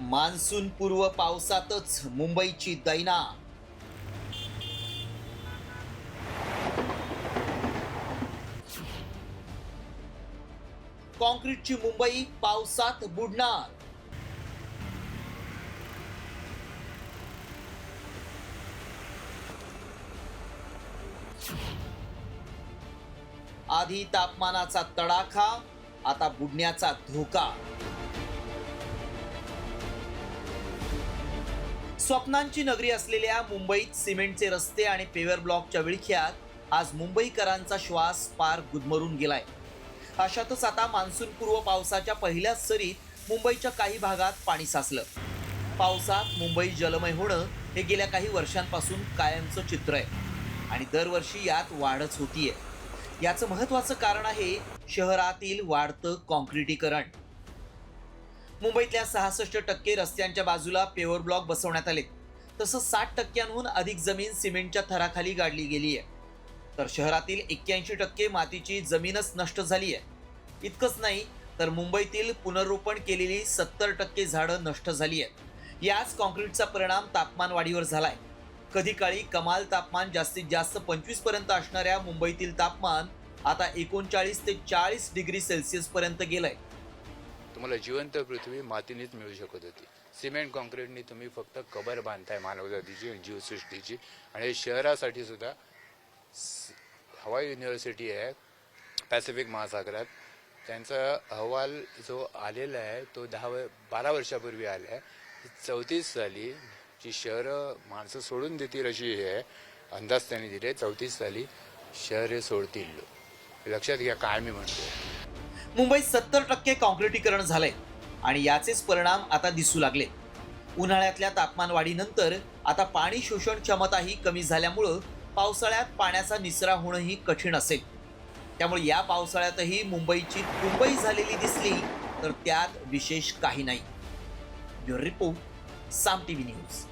Monsoon पूर्व पावसातच मुंबईची दैना. कॉन्क्रीटची मुंबई पावसात बुडणार. आधी तापमानाचा तडाखा, आता बुडण्याचा धोका. स्वप्नांची नगरी असलेल्या मुंबईत सिमेंटचे रस्ते आणि पेवर ब्लॉकच्या विळख्यात आज मुंबईकरांचा श्वास पार गुदमरून गेलाय. अशातच आता मान्सूनपूर्व पावसाच्या पहिल्याच सरीत मुंबईच्या काही भागात पाणी साचलं. पावसात मुंबई जलमय होणं हे गेल्या काही वर्षांपासून कायमचं चित्र आहे आणि दरवर्षी यात वाढच होतीये. याचं महत्त्वाचं कारण आहे शहरातील वाढतं कॉन्क्रिटीकरण. मुंबईतल्या 66% रस्त्यांच्या बाजूला पेवर ब्लॉक बसवण्यात आले, तसंच 60%हून अधिक जमीन सिमेंटच्या थराखाली गाडली गेली आहे. तर शहरातील 81% मातीची जमीनच नष्ट झाली आहे. इतकंच नाही तर मुंबईतील पुनर्रोपण केलेली 70% झाडं नष्ट झाली आहेत. याच कॉन्क्रीटचा परिणाम तापमान वाढीवर झालाय. कधी काळी कमाल तापमान जास्तीत जास्त 25 पर्यंत असणाऱ्या मुंबईतील तापमान आता 39 ते 40 डिग्री सेल्सिअस पर्यंत गेलंय. तुम्हाला जिवंत पृथ्वी मातीनेच मिळू शकत होती. सिमेंट कॉन्क्रीटने तुम्ही फक्त कबर बांधताय मानवजातीची आणि जीवसृष्टीची. आणि शहरासाठी सुद्धा हवाई युनिव्हर्सिटी आहे पॅसिफिक महासागरात, त्यांचा अहवाल जो आलेला आहे तो 12 वर्षापूर्वी आला आहे. 34 साली जी शहरं माणसं सोडून देतील अशी आहे अंदाज त्यांनी दिले. 34 साली शहरे सोडतील लोक. लक्षात घ्या काय मी म्हणतो. मुंबईत 70% कॉन्क्रिटीकरण झालंय आणि याचेच परिणाम आता दिसू लागले. उन्हाळ्यातल्या तापमान वाढीनंतर आता पाणी शोषण क्षमताही कमी झाल्यामुळं पावसाळ्यात पाण्याचा निचरा होणंही कठीण असेल. त्यामुळे या पावसाळ्यातही मुंबईची तुंबई झालेली दिसली तर त्यात विशेष काही नाही. ब्युरो रिपोर्ट, साम टीव्ही न्यूज.